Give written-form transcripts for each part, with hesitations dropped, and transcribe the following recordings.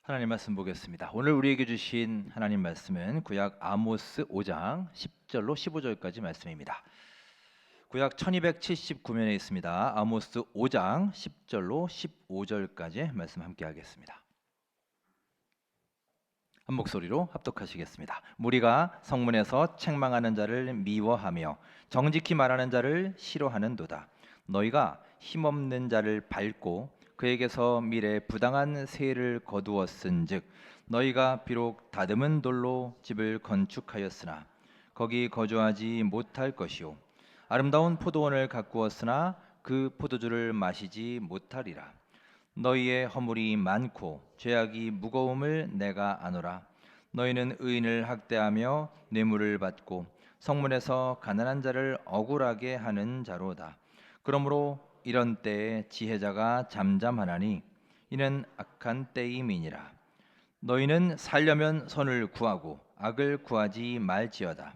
하나님 말씀 보겠습니다. 오늘 우리에게 주신 하나님 말씀은 구약 아모스 5장 10절로 15절까지 말씀입니다. 구약 1279면에 있습니다. 아모스 5장 10절로 15절까지 말씀 함께 하겠습니다. 한 목소리로 합독하시겠습니다. 무리가 성문에서 책망하는 자를 미워하며 정직히 말하는 자를 싫어하는도다. 너희가 힘없는 자를 밟고 그에게서 미래 부당한 세를 거두었은즉 너희가 비록 다듬은 돌로 집을 건축하였으나 거기 거주하지 못할 것이요 아름다운 포도원을 가꾸었으나 그 포도주를 마시지 못하리라. 너희의 허물이 많고 죄악이 무거움을 내가 아노라. 너희는 의인을 학대하며 뇌물을 받고 성문에서 가난한 자를 억울하게 하는 자로다. 그러므로 이런 때에 지혜자가 잠잠하나니 이는 악한 때임이니라. 너희는 살려면 선을 구하고 악을 구하지 말지어다.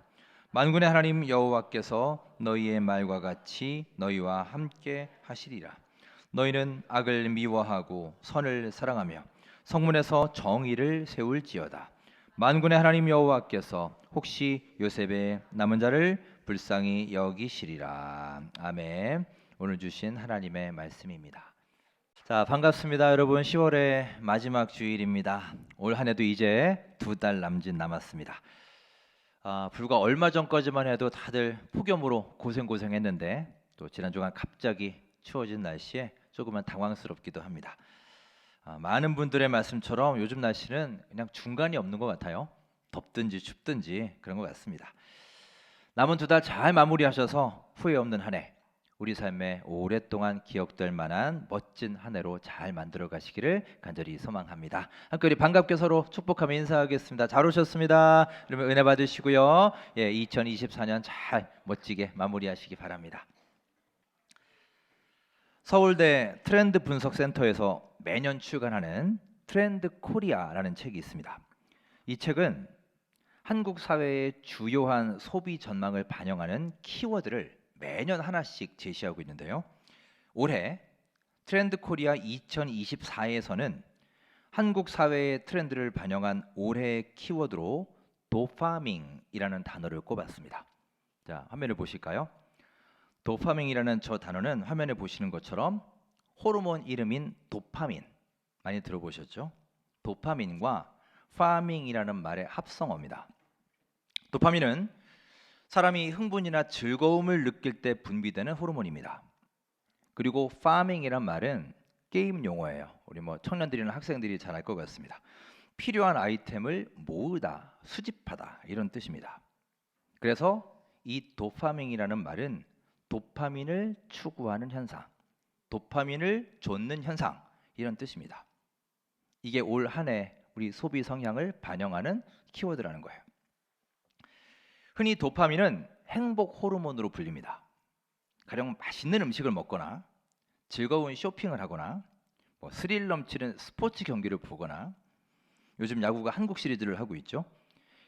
만군의 하나님 여호와께서 너희의 말과 같이 너희와 함께 하시리라. 너희는 악을 미워하고 선을 사랑하며 성문에서 정의를 세울지어다. 만군의 하나님 여호와께서 혹시 요셉의 남은 자를 불쌍히 여기시리라. 아멘. 오늘 주신 하나님의 말씀입니다. 자, 반갑습니다. 여러분, 10월의 마지막 주일입니다. 올 한 해도 이제 2달 남짓 남았습니다. 불과 얼마 전까지만 해도 다들 폭염으로 고생했는데 또 지난 주간 갑자기 추워진 날씨에 조금은 당황스럽기도 합니다. 많은 분들의 말씀처럼 요즘 날씨는 그냥 중간이 없는 것 같아요. 덥든지 춥든지 그런 것 같습니다. 남은 2달 잘 마무리하셔서 후회 없는 한 해, 우리 삶에 오랫동안 기억될 만한 멋진 한 해로 잘 만들어 가시기를 간절히 소망합니다. 함께 우리 반갑게 서로 축복하며 인사하겠습니다. 잘 오셨습니다. 그러면 은혜 받으시고요. 2024년 잘 멋지게 마무리하시기 바랍니다. 서울대 트렌드 분석 센터에서 매년 출간하는 트렌드 코리아라는 책이 있습니다. 이 책은 한국 사회의 주요한 소비 전망을 반영하는 키워드를 매년 하나씩 제시하고 있는데요. 올해 트렌드 코리아 2024에서는 한국 사회의 트렌드를 반영한 올해의 키워드로 도파민이라는 단어를 꼽았습니다. 자, 화면을 보실까요? 도파민이라는 저 단어는 화면에 보시는 것처럼 호르몬 이름인 도파민, 많이 들어보셨죠? 도파민과 파밍이라는 말의 합성어입니다. 도파민은 사람이 흥분이나 즐거움을 느낄 때 분비되는 호르몬입니다. 그리고 파밍이란 말은 게임 용어예요. 우리 청년들이나 학생들이 잘 알 것 같습니다. 필요한 아이템을 모으다, 수집하다 이런 뜻입니다. 그래서 이 도파민이라는 말은 도파민을 추구하는 현상, 도파민을 좇는 현상 이런 뜻입니다. 이게 올 한 해 우리 소비 성향을 반영하는 키워드라는 거예요. 흔히 도파민은 행복 호르몬으로 불립니다. 가령 맛있는 음식을 먹거나 즐거운 쇼핑을 하거나 스릴 넘치는 스포츠 경기를 보거나 요즘 야구가 한국 시리즈를 하고 있죠.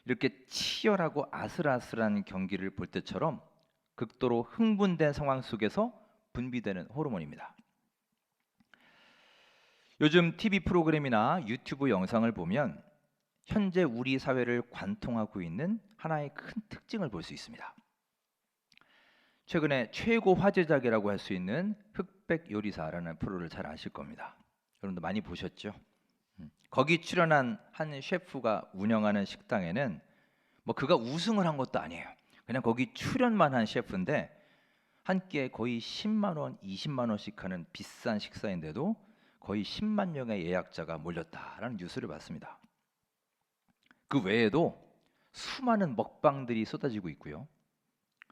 이렇게 치열하고 아슬아슬한 경기를 볼 때처럼 극도로 흥분된 상황 속에서 분비되는 호르몬입니다. 요즘 TV 프로그램이나 유튜브 영상을 보면 현재 우리 사회를 관통하고 있는 하나의 큰 특징을 볼 수 있습니다. 최근에 최고 화제작이라고 할 수 있는 흑백 요리사라는 프로를 잘 아실 겁니다. 여러분도 많이 보셨죠? 거기 출연한 한 셰프가 운영하는 식당에는 그가 우승을 한 것도 아니에요. 그냥 거기 출연만 한 셰프인데 한 끼에 거의 10만 원, 20만 원씩 하는 비싼 식사인데도 거의 10만 명의 예약자가 몰렸다라는 뉴스를 봤습니다. 그 외에도 수많은 먹방들이 쏟아지고 있고요.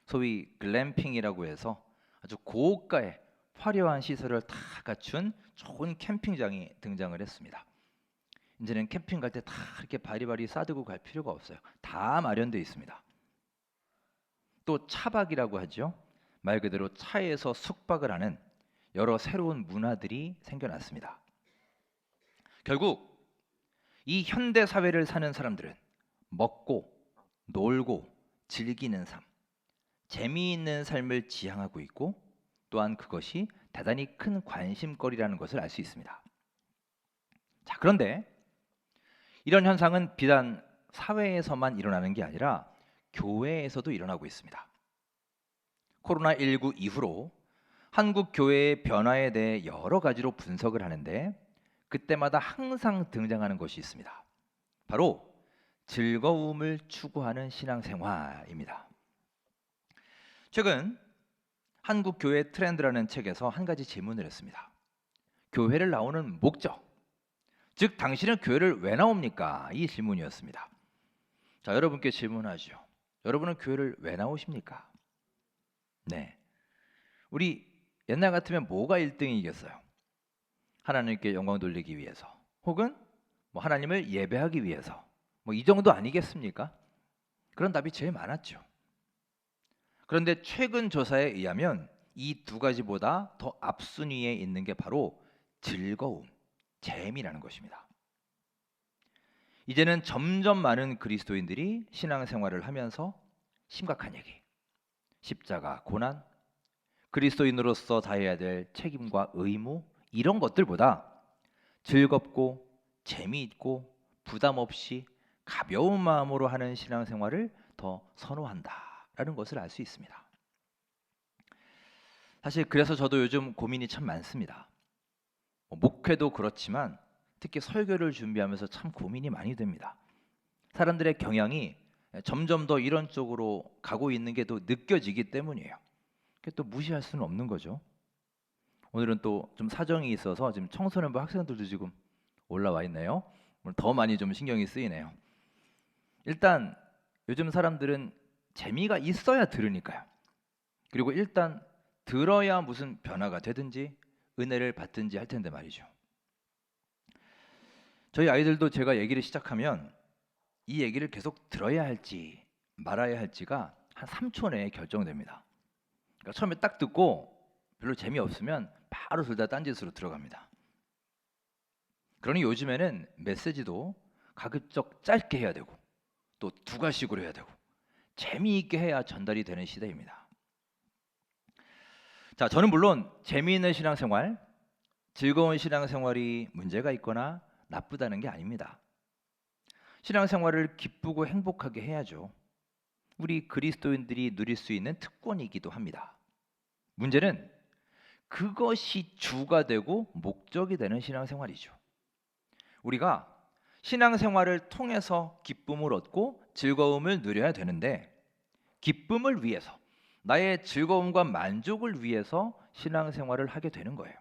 소위 글램핑이라고 해서 아주 고가의 화려한 시설을 다 갖춘 좋은 캠핑장이 등장을 했습니다. 이제는 캠핑 갈 때 다 이렇게 바리바리 싸들고 갈 필요가 없어요. 다 마련되어 있습니다. 또 차박이라고 하죠. 말 그대로 차에서 숙박을 하는 여러 새로운 문화들이 생겨났습니다. 결국 이 현대 사회를 사는 사람들은 먹고 놀고 즐기는 삶, 재미있는 삶을 지향하고 있고 또한 그것이 대단히 큰 관심거리라는 것을 알 수 있습니다. 자, 그런데 이런 현상은 비단 사회에서만 일어나는 게 아니라 교회에서도 일어나고 있습니다. 코로나19 이후로 한국 교회의 변화에 대해 여러 가지로 분석을 하는데 그때마다 항상 등장하는 것이 있습니다. 바로 즐거움을 추구하는 신앙생활입니다. 최근 한국 교회 트렌드라는 책에서 한 가지 질문을 했습니다. 교회를 나오는 목적, 즉 당신은 교회를 왜 나옵니까? 이 질문이었습니다. 자, 여러분께 질문하죠. 여러분은 교회를 왜 나오십니까? 네, 우리 옛날 같으면 뭐가 1등이겠어요? 하나님께 영광 돌리기 위해서, 혹은 하나님을 예배하기 위해서, 이 정도 아니겠습니까? 그런 답이 제일 많았죠. 그런데 최근 조사에 의하면 이 두 가지보다 더 앞순위에 있는 게 바로 즐거움, 재미라는 것입니다. 이제는 점점 많은 그리스도인들이 신앙생활을 하면서 심각한 얘기, 십자가, 고난, 그리스도인으로서 다해야 될 책임과 의무, 이런 것들보다 즐겁고 재미있고 부담 없이 가벼운 마음으로 하는 신앙생활을 더 선호한다라는 것을 알 수 있습니다. 사실 그래서 저도 요즘 고민이 참 많습니다. 목회도 그렇지만 특히 설교를 준비하면서 참 고민이 많이 됩니다. 사람들의 경향이 점점 더 이런 쪽으로 가고 있는 게 또 느껴지기 때문이에요. 그게 또 무시할 수는 없는 거죠. 오늘은 또 좀 사정이 있어서 지금 청소년부 학생들도 지금 올라와 있네요. 오늘 더 많이 좀 신경이 쓰이네요. 일단 요즘 사람들은 재미가 있어야 들으니까요. 그리고 일단 들어야 무슨 변화가 되든지 은혜를 받든지 할 텐데 말이죠. 저희 아이들도 제가 얘기를 시작하면 이 얘기를 계속 들어야 할지 말아야 할지가 한 3초 내에 결정됩니다. 그러니까 처음에 딱 듣고 별로 재미없으면 바로 둘 다 딴짓으로 들어갑니다. 그러니 요즘에는 메시지도 가급적 짧게 해야 되고 또 두 가식으로 해야 되고 재미있게 해야 전달이 되는 시대입니다. 자, 저는 물론 재미있는 신앙생활, 즐거운 신앙생활이 문제가 있거나 나쁘다는 게 아닙니다. 신앙생활을 기쁘고 행복하게 해야죠. 우리 그리스도인들이 누릴 수 있는 특권이기도 합니다. 문제는 그것이 주가 되고 목적이 되는 신앙생활이죠. 우리가 신앙생활을 통해서 기쁨을 얻고 즐거움을 누려야 되는데 기쁨을 위해서, 나의 즐거움과 만족을 위해서 신앙생활을 하게 되는 거예요.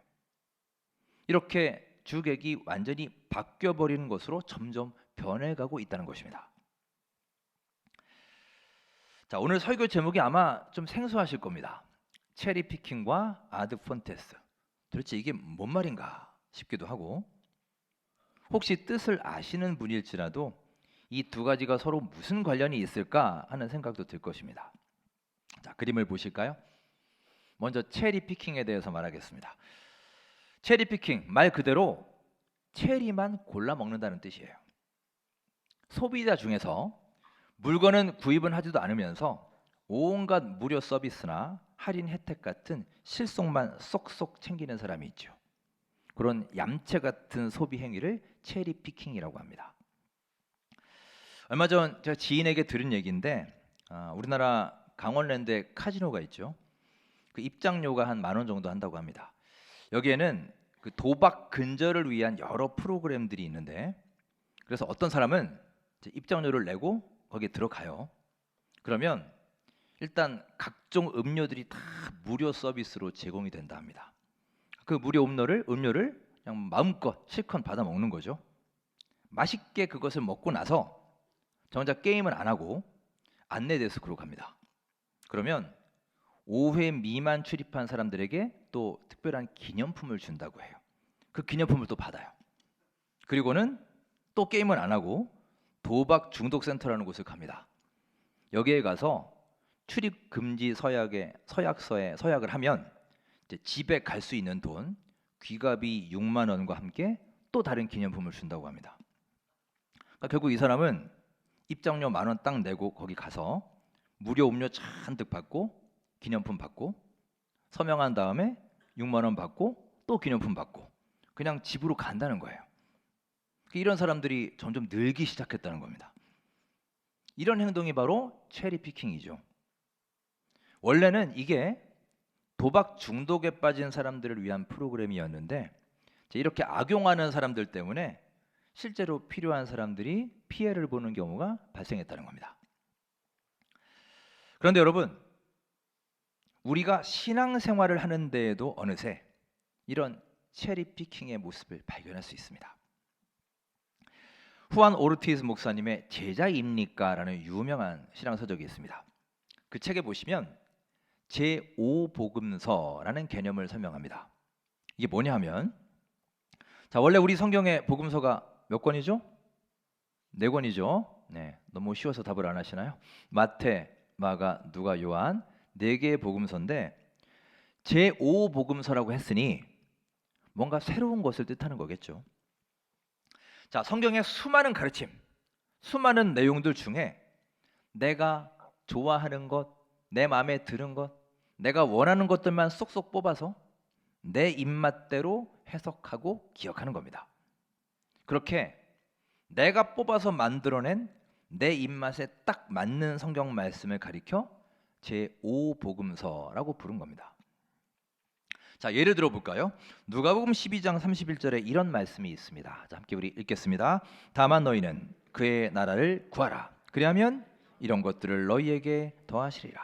이렇게 주객이 완전히 바뀌어버리는 것으로 점점 변해가고 있다는 것입니다. 자, 오늘 설교 제목이 아마 좀 생소하실 겁니다. 체리 피킹과 아드 폰테스. 도대체 이게 뭔 말인가 싶기도 하고, 혹시 뜻을 아시는 분일지라도 이 두 가지가 서로 무슨 관련이 있을까 하는 생각도 들 것입니다. 자, 그림을 보실까요? 먼저 체리 피킹에 대해서 말하겠습니다. 체리 피킹, 말 그대로 체리만 골라 먹는다는 뜻이에요. 소비자 중에서 물건은 구입은 하지도 않으면서 온갖 무료 서비스나 할인 혜택 같은 실속만 쏙쏙 챙기는 사람이 있죠. 그런 얌체 같은 소비 행위를 체리 피킹이라고 합니다. 얼마 전 제가 지인에게 들은 얘기인데 우리나라 강원랜드에 카지노가 있죠. 그 입장료가 한 10,000원 정도 한다고 합니다. 여기에는 그 도박 근절을 위한 여러 프로그램들이 있는데, 그래서 어떤 사람은 이제 입장료를 내고 거기에 들어가요. 그러면 일단 각종 음료들이 다 무료 서비스로 제공이 된다 합니다. 그 무료 음료를 그냥 마음껏 실컷 받아 먹는 거죠. 맛있게 그것을 먹고 나서 정작 게임을 안 하고 안내 데스크로 갑니다. 그러면 5회 미만 출입한 사람들에게 또 특별한 기념품을 준다고 해요. 그 기념품을 또 받아요. 그리고는 또 게임을 안 하고 도박 중독 센터라는 곳을 갑니다. 여기에 가서 출입 금지 서약서에 서약을 하면 이제 집에 갈 수 있는 돈, 귀가비 6만 원과 함께 또 다른 기념품을 준다고 합니다. 그러니까 결국 이 사람은 입장료 10,000원 딱 내고 거기 가서 무료 음료 잔뜩 받고 기념품 받고 서명한 다음에 6만 원 받고 또 기념품 받고 그냥 집으로 간다는 거예요. 이런 사람들이 점점 늘기 시작했다는 겁니다. 이런 행동이 바로 체리 피킹이죠. 원래는 이게 도박 중독에 빠진 사람들을 위한 프로그램이었는데 이렇게 악용하는 사람들 때문에 실제로 필요한 사람들이 피해를 보는 경우가 발생했다는 겁니다. 그런데 여러분, 우리가 신앙생활을 하는 데에도 어느새 이런 체리 피킹의 모습을 발견할 수 있습니다. 후안 오르티즈 목사님의 제자입니까? 라는 유명한 신앙서적이 있습니다. 그 책에 보시면 제5복음서라는 개념을 설명합니다. 이게 뭐냐 하면, 자, 원래 우리 성경의 복음서가 몇 권이죠? 4권이죠. 네, 너무 쉬워서 답을 안 하시나요? 마태, 마가, 누가, 요한 4개의 복음서인데 제5복음서라고 했으니 뭔가 새로운 것을 뜻하는 거겠죠. 자, 성경의 수많은 가르침, 수많은 내용들 중에 내가 좋아하는 것, 내 마음에 드는 것, 내가 원하는 것들만 쏙쏙 뽑아서 내 입맛대로 해석하고 기억하는 겁니다. 그렇게 내가 뽑아서 만들어낸 내 입맛에 딱 맞는 성경 말씀을 가리켜 제5복음서라고 부른 겁니다. 자, 예를 들어 볼까요? 누가복음 12장 31절에 이런 말씀이 있습니다. 자, 함께 우리 읽겠습니다. 다만 너희는 그의 나라를 구하라. 그리하면 이런 것들을 너희에게 더하시리라.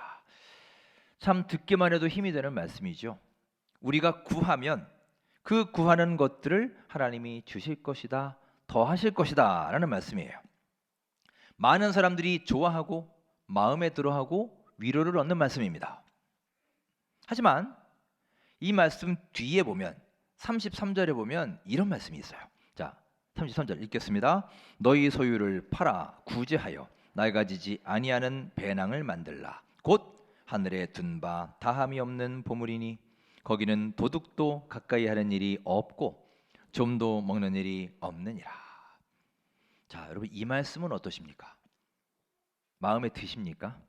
참 듣기만 해도 힘이 되는 말씀이죠. 우리가 구하면 그 구하는 것들을 하나님이 주실 것이다, 더하실 것이다 라는 말씀이에요. 많은 사람들이 좋아하고 마음에 들어하고 위로를 얻는 말씀입니다. 하지만 이 말씀 뒤에 보면 33절에 보면 이런 말씀이 있어요. 자, 33절 읽겠습니다. 너희 소유를 팔아 구제하여 낡아지지 아니하는 배낭을 만들라. 곧 하늘에 둔 바 다함이 없는 보물이니 거기는 도둑도 가까이 하는 일이 없고 좀도 먹는 일이 없느니라. 자, 여러분, 이 말씀은 어떠십니까? 마음에 드십니까?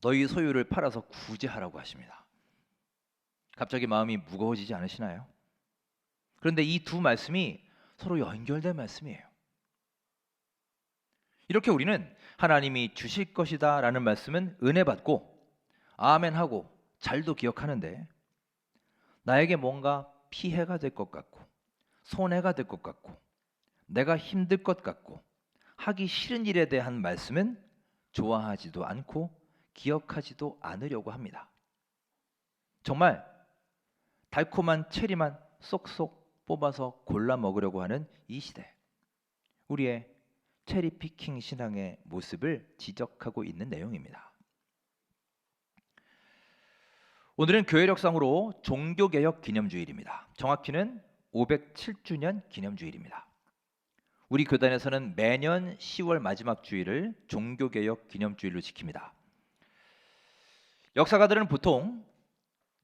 너희 소유를 팔아서 구제하라고 하십니다. 갑자기 마음이 무거워지지 않으시나요? 그런데 이 두 말씀이 서로 연결된 말씀이에요. 이렇게 우리는 하나님이 주실 것이다 라는 말씀은 은혜 받고 아멘하고 잘도 기억하는데, 나에게 뭔가 피해가 될 것 같고 손해가 될 것 같고 내가 힘들 것 같고 하기 싫은 일에 대한 말씀은 좋아하지도 않고 기억하지도 않으려고 합니다. 정말 달콤한 체리만 쏙쏙 뽑아서 골라 먹으려고 하는 이 시대, 우리의 체리 피킹 신앙의 모습을 지적하고 있는 내용입니다. 오늘은 교회력상으로 종교개혁 기념주일입니다. 정확히는 507주년 기념주일입니다. 우리 교단에서는 매년 10월 마지막 주일을 종교개혁 기념주일로 지킵니다. 역사가들은 보통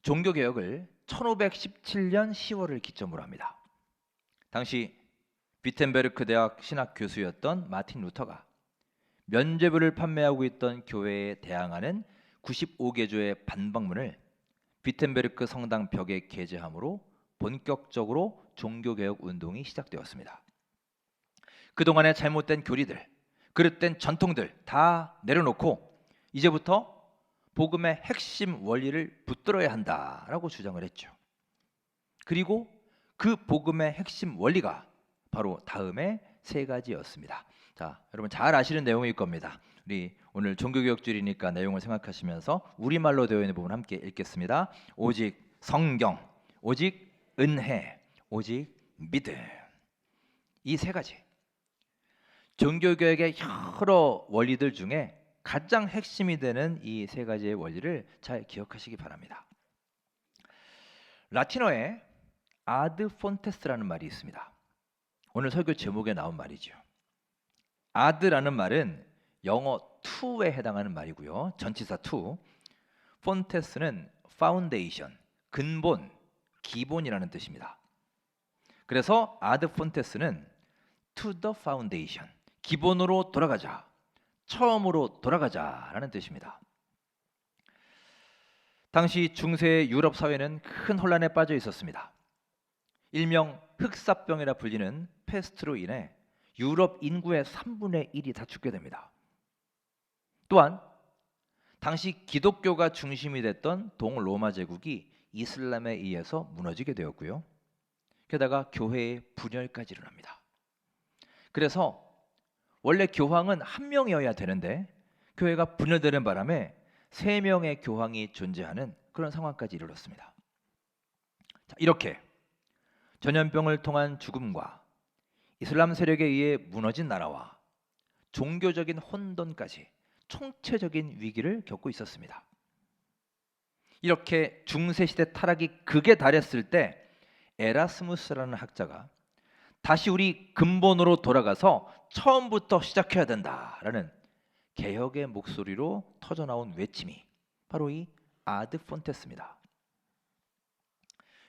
종교개혁을 1517년 10월을 기점으로 합니다. 당시 비텐베르크 대학 신학 교수였던 마틴 루터가 면죄부를 판매하고 있던 교회에 대항하는 95개조의 반박문을 비텐베르크 성당 벽에 게재함으로 본격적으로 종교개혁 운동이 시작되었습니다. 그동안의 잘못된 교리들, 그릇된 전통들 다 내려놓고 이제부터 복음의 핵심 원리를 붙들어야 한다라고 주장을 했죠. 그리고 그 복음의 핵심 원리가 바로 다음의 3가지였습니다. 자, 여러분 잘 아시는 내용일 겁니다. 우리 오늘 종교개혁주일이니까 내용을 생각하시면서 우리말로 되어 있는 부분 함께 읽겠습니다. 오직 성경, 오직 은혜, 오직 믿음. 이 3가지 종교개혁의 여러 원리들 중에 가장 핵심이 되는 이 3가지의 원리를 잘 기억하시기 바랍니다. 라틴어에 아드 폰테스라는 말이 있습니다. 오늘 설교 제목에 나온 말이죠. 아드라는 말은 영어 to에 해당하는 말이고요. 전치사 to. 폰테스는 파운데이션, 근본, 기본이라는 뜻입니다. 그래서 아드 폰테스는 to the foundation, 기본으로 돌아가자, 처음으로 돌아가자라는 뜻입니다. 당시 중세 유럽 사회는 큰 혼란에 빠져 있었습니다. 일명 흑사병이라 불리는 패스트로 인해 유럽 인구의 3분의 1이 다 죽게 됩니다. 또한 당시 기독교가 중심이 됐던 동로마 제국이 이슬람에 의해서 무너지게 되었고요. 게다가 교회의 분열까지 일어납니다. 그래서 원래 교황은 한 명이어야 되는데 교회가 분열되는 바람에 3명의 교황이 존재하는 그런 상황까지 이르렀습니다. 자, 이렇게 전염병을 통한 죽음과 이슬람 세력에 의해 무너진 나라와 종교적인 혼돈까지 총체적인 위기를 겪고 있었습니다. 이렇게 중세시대 타락이 극에 달했을 때 에라스무스라는 학자가 다시 우리 근본으로 돌아가서 처음부터 시작해야 된다라는 개혁의 목소리로 터져나온 외침이 바로 이 아드 폰테스입니다.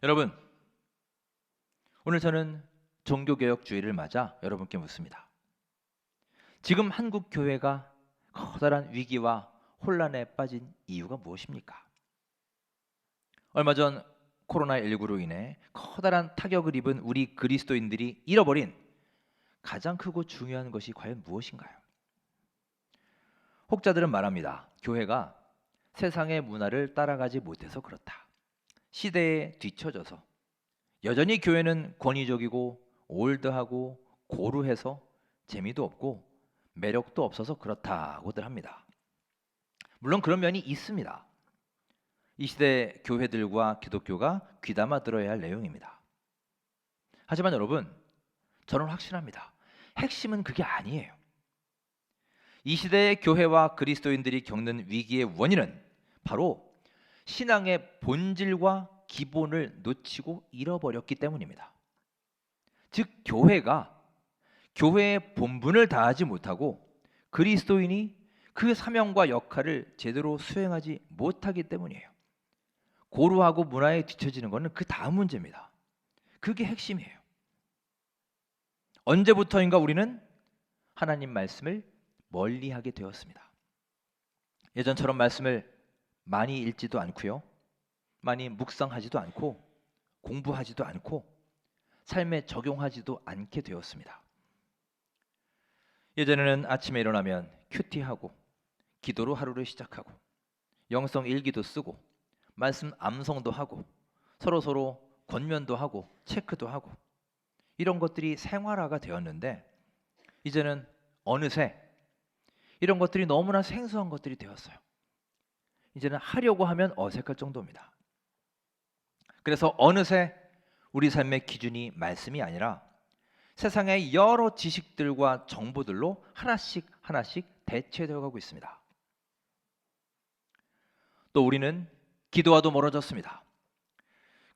여러분, 오늘 저는 종교개혁주의를 맞아 여러분께 묻습니다. 지금 한국 교회가 커다란 위기와 혼란에 빠진 이유가 무엇입니까? 얼마 전 코로나19로 인해 커다란 타격을 입은 우리 그리스도인들이 잃어버린 가장 크고 중요한 것이 과연 무엇인가요? 혹자들은 말합니다. 교회가 세상의 문화를 따라가지 못해서 그렇다. 시대에 뒤처져서 여전히 교회는 권위적이고 올드하고 고루해서 재미도 없고 매력도 없어서 그렇다고들 합니다. 물론 그런 면이 있습니다. 이 시대 교회들과 기독교가 귀담아 들어야 할 내용입니다. 하지만 여러분, 저는 확신합니다. 핵심은 그게 아니에요. 이 시대의 교회와 그리스도인들이 겪는 위기의 원인은 바로 신앙의 본질과 기본을 놓치고 잃어버렸기 때문입니다. 즉 교회가 교회의 본분을 다하지 못하고 그리스도인이 그 사명과 역할을 제대로 수행하지 못하기 때문이에요. 고루하고 문화에 뒤처지는 것은 그 다음 문제입니다. 그게 핵심이에요. 언제부터인가 우리는 하나님 말씀을 멀리하게 되었습니다. 예전처럼 말씀을 많이 읽지도 않고요, 많이 묵상하지도 않고 공부하지도 않고 삶에 적용하지도 않게 되었습니다. 예전에는 아침에 일어나면 큐티하고 기도로 하루를 시작하고 영성 일기도 쓰고 말씀 암송도 하고 서로 권면도 하고 체크도 하고 이런 것들이 생활화가 되었는데 이제는 어느새 이런 것들이 너무나 생소한 것들이 되었어요. 이제는 하려고 하면 어색할 정도입니다. 그래서 어느새 우리 삶의 기준이 말씀이 아니라 세상의 여러 지식들과 정보들로 하나씩 대체되어 가고 있습니다. 또 우리는 기도와도 멀어졌습니다.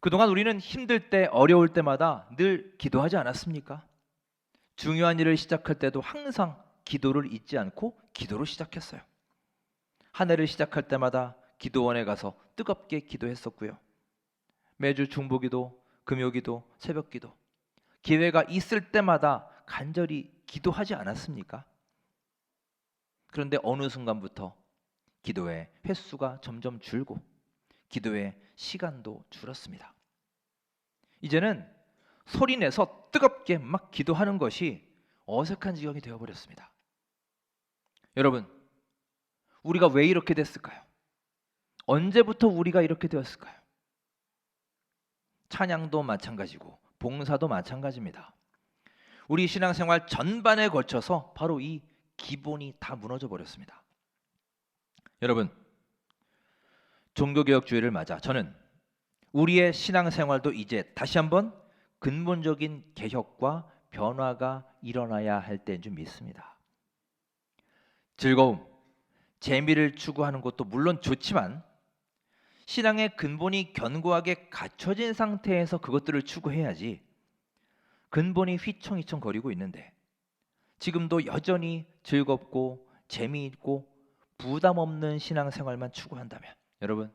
그동안 우리는 힘들 때, 어려울 때마다 늘 기도하지 않았습니까? 중요한 일을 시작할 때도 항상 기도를 잊지 않고 기도로 시작했어요. 한 해를 시작할 때마다 기도원에 가서 뜨겁게 기도했었고요. 매주 중보기도, 금요기도, 새벽기도, 기회가 있을 때마다 간절히 기도하지 않았습니까? 그런데 어느 순간부터 기도의 횟수가 점점 줄고 기도의 시간도 줄었습니다. 이제는 소리내서 뜨겁게 막 기도하는 것이 어색한 지경이 되어버렸습니다. 여러분, 우리가 왜 이렇게 됐을까요? 언제부터 우리가 이렇게 되었을까요? 찬양도 마찬가지고 봉사도 마찬가지입니다. 우리 신앙생활 전반에 걸쳐서 바로 이 기본이 다 무너져 버렸습니다. 여러분, 종교개혁주의를 맞아 저는 우리의 신앙생활도 이제 다시 한번 근본적인 개혁과 변화가 일어나야 할 때인 줄 믿습니다. 즐거움, 재미를 추구하는 것도 물론 좋지만 신앙의 근본이 견고하게 갖춰진 상태에서 그것들을 추구해야지 근본이 휘청휘청거리고 있는데 지금도 여전히 즐겁고 재미있고 부담 없는 신앙생활만 추구한다면 여러분,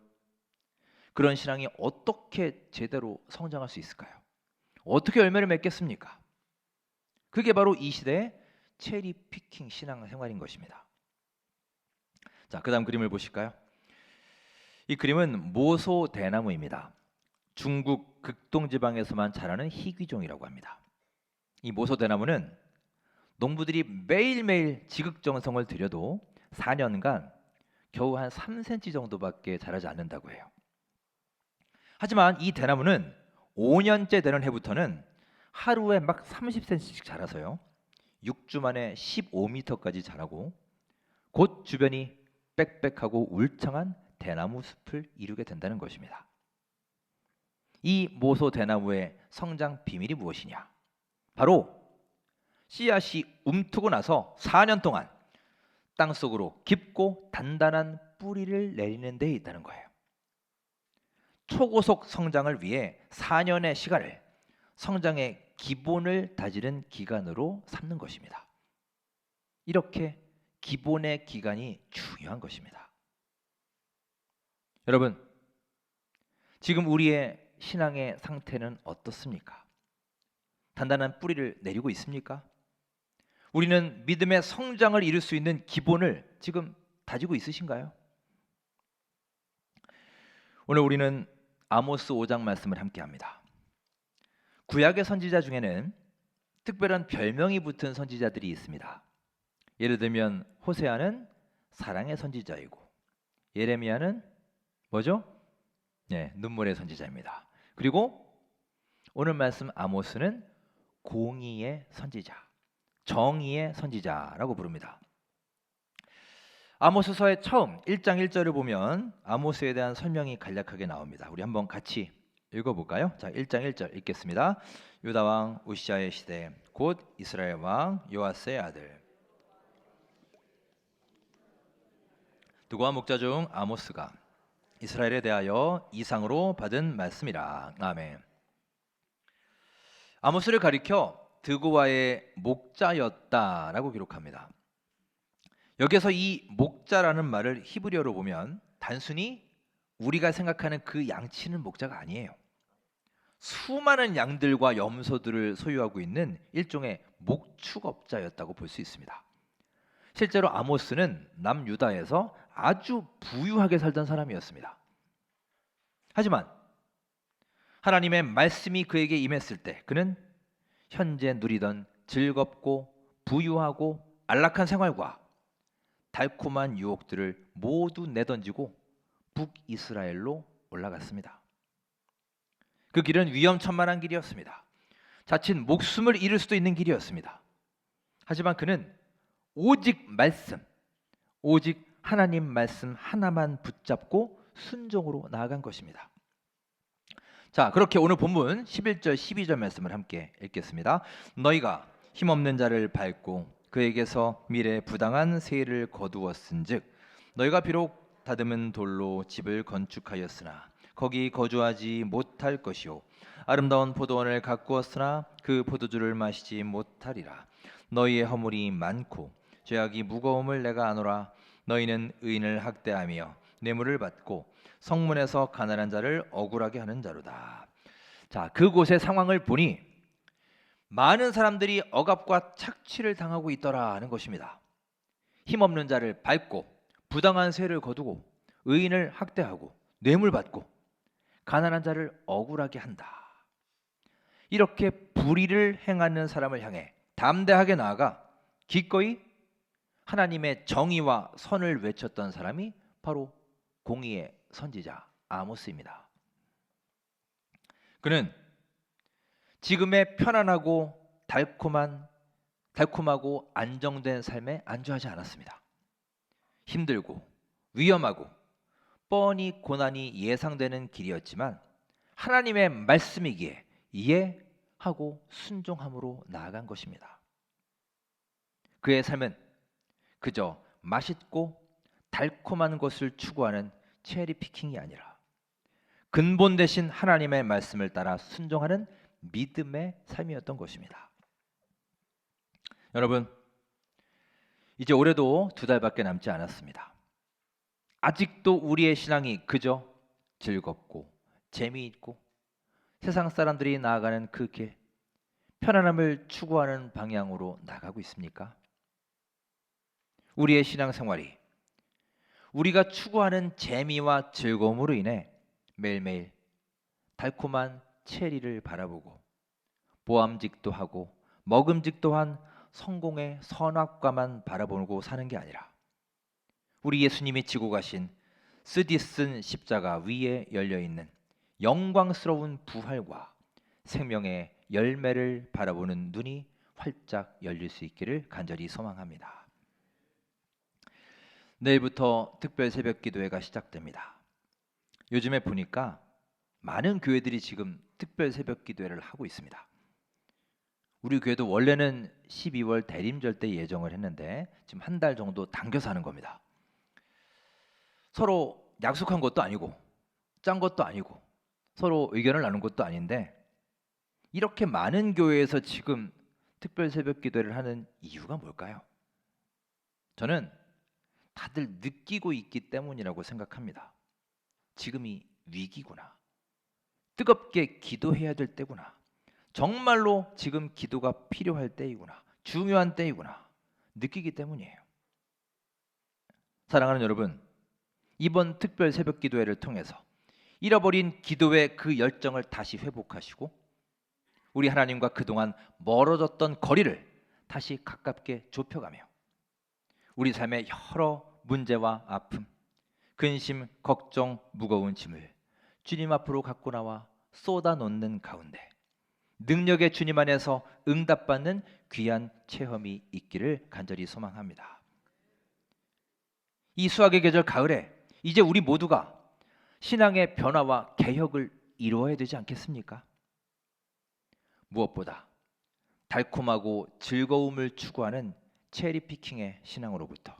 그런 신앙이 어떻게 제대로 성장할 수 있을까요? 어떻게 열매를 맺겠습니까? 그게 바로 이 시대의 체리 피킹 신앙생활인 것입니다. 자, 그 다음 그림을 보실까요? 이 그림은 모소 대나무입니다. 중국 극동 지방에서만 자라는 희귀종이라고 합니다. 이 모소대나무는 농부들이 매일매일 지극정성을 들여도 4년간 겨우 한 3cm 정도밖에 자라지 않는다고 해요. 하지만 이 대나무는 5년째 되는 해부터는 하루에 막 30cm씩 자라서요. 6주 만에 15m까지 자라고 곧 주변이 빽빽하고 울창한 대나무 숲을 이루게 된다는 것입니다. 이 모소 대나무의 성장 비밀이 무엇이냐? 바로 씨앗이 움트고 나서 4년 동안 땅속으로 깊고 단단한 뿌리를 내리는 데 있다는 거예요. 초고속 성장을 위해 4년의 시간을 성장의 기본을 다지는 기간으로 삼는 것입니다. 이렇게 기본의 기간이 중요한 것입니다. 여러분, 지금 우리의 신앙의 상태는 어떻습니까? 단단한 뿌리를 내리고 있습니까? 우리는 믿음의 성장을 이룰 수 있는 기본을 지금 다지고 있으신가요? 오늘 우리는 아모스 5장 말씀을 함께 합니다. 구약의 선지자 중에는 특별한 별명이 붙은 선지자들이 있습니다. 예를 들면 호세아는 사랑의 선지자이고 예레미야는 뭐죠? 눈물의 선지자입니다. 그리고 오늘 말씀 아모스는 공의의 선지자, 정의의 선지자라고 부릅니다. 아모스서의 처음 1장 1절을 보면 아모스에 대한 설명이 간략하게 나옵니다. 우리 한번 같이 읽어볼까요? 자, 1장 1절 읽겠습니다. 유다 왕 우시아의 시대 곧 이스라엘 왕 요아스의 아들 두고와 목자 중 아모스가 이스라엘에 대하여 이상으로 받은 말씀이라. 아멘. 아모스를 가리켜 드고와의 목자였다라고 기록합니다. 여기서 이 목자라는 말을 히브리어로 보면 단순히 우리가 생각하는 그 양치는 목자가 아니에요. 수많은 양들과 염소들을 소유하고 있는 일종의 목축업자였다고 볼 수 있습니다. 실제로 아모스는 남유다에서 아주 부유하게 살던 사람이었습니다. 하지만 하나님의 말씀이 그에게 임했을 때 그는 현재 누리던 즐겁고 부유하고 안락한 생활과 달콤한 유혹들을 모두 내던지고 북이스라엘로 올라갔습니다. 그 길은 위험천만한 길이었습니다. 자칫 목숨을 잃을 수도 있는 길이었습니다. 하지만 그는 오직 말씀, 오직 하나님 말씀 하나만 붙잡고 순종으로 나아간 것입니다. 자, 그렇게 오늘 본문 11절 12절 말씀을 함께 읽겠습니다. 너희가 힘없는 자를 밟고 그에게서 미래 부당한 세일을 거두었은즉 너희가 비록 다듬은 돌로 집을 건축하였으나 거기 거주하지 못할 것이요 아름다운 포도원을 가꾸었으나 그 포도주를 마시지 못하리라. 너희의 허물이 많고 죄악이 무거움을 내가 아노라. 너희는 의인을 학대하며 뇌물을 받고 성문에서 가난한 자를 억울하게 하는 자로다. 자, 그곳의 상황을 보니 많은 사람들이 억압과 착취를 당하고 있더라 하는 것입니다. 힘없는 자를 밟고 부당한 세를 거두고 의인을 학대하고 뇌물 받고 가난한 자를 억울하게 한다. 이렇게 불의를 행하는 사람을 향해 담대하게 나아가 기꺼이 하나님의 정의와 선을 외쳤던 사람이 바로 공의의 선지자 아모스입니다. 그는 지금의 편안하고 달콤하고 안정된 삶에 안주하지 않았습니다. 힘들고 위험하고 뻔히 고난이 예상되는 길이었지만 하나님의 말씀이기에 이해하고 순종함으로 나아간 것입니다. 그의 삶은 그저 맛있고 달콤한 것을 추구하는 체리 피킹이 아니라 근본 대신 하나님의 말씀을 따라 순종하는 믿음의 삶이었던 것입니다. 여러분, 이제 올해도 2달밖에 남지 않았습니다. 아직도 우리의 신앙이 그저 즐겁고 재미있고 세상 사람들이 나아가는 그 길, 편안함을 추구하는 방향으로 나가고 있습니까? 우리의 신앙생활이 우리가 추구하는 재미와 즐거움으로 인해 매일매일 달콤한 체리를 바라보고 보암직도 하고 먹음직도 한 성공의 선악과만 바라보고 사는 게 아니라 우리 예수님이 지고 가신 쓰디쓴 십자가 위에 열려 있는 영광스러운 부활과 생명의 열매를 바라보는 눈이 활짝 열릴 수 있기를 간절히 소망합니다. 내일부터 특별 새벽 기도회가 시작됩니다. 요즘에 보니까 많은 교회들이 지금 특별 새벽 기도회를 하고 있습니다. 우리 교회도 원래는 12월 대림절 때 예정을 했는데 지금 한 달 정도 당겨서 하는 겁니다. 서로 약속한 것도 아니고 짠 것도 아니고 서로 의견을 나눈 것도 아닌데 이렇게 많은 교회에서 지금 특별 새벽 기도회를 하는 이유가 뭘까요? 저는 다들 느끼고 있기 때문이라고 생각합니다. 지금이 위기구나. 뜨겁게 기도해야 될 때구나. 정말로 지금 기도가 필요할 때이구나. 중요한 때이구나. 느끼기 때문이에요. 사랑하는 여러분, 이번 특별 새벽 기도회를 통해서 잃어버린 기도의 그 열정을 다시 회복하시고 우리 하나님과 그동안 멀어졌던 거리를 다시 가깝게 좁혀가며 우리 삶의 여러 문제와 아픔, 근심, 걱정, 무거운 짐을 주님 앞으로 갖고 나와 쏟아놓는 가운데 능력의 주님 안에서 응답받는 귀한 체험이 있기를 간절히 소망합니다. 이 수학의 계절 가을에 이제 우리 모두가 신앙의 변화와 개혁을 이루어야 되지 않겠습니까? 무엇보다 달콤하고 즐거움을 추구하는 체리피킹의 신앙으로부터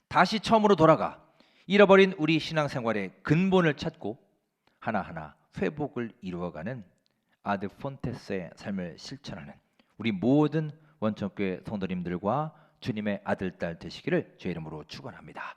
다시 처음으로 돌아가 잃어버린 우리 신앙생활의 근본을 찾고 하나하나 회복을 이루어가는 아드 폰테스의 삶을 실천하는 우리 모든 원천교회 성도님들과 주님의 아들, 딸 되시기를 주의 이름으로 축원합니다.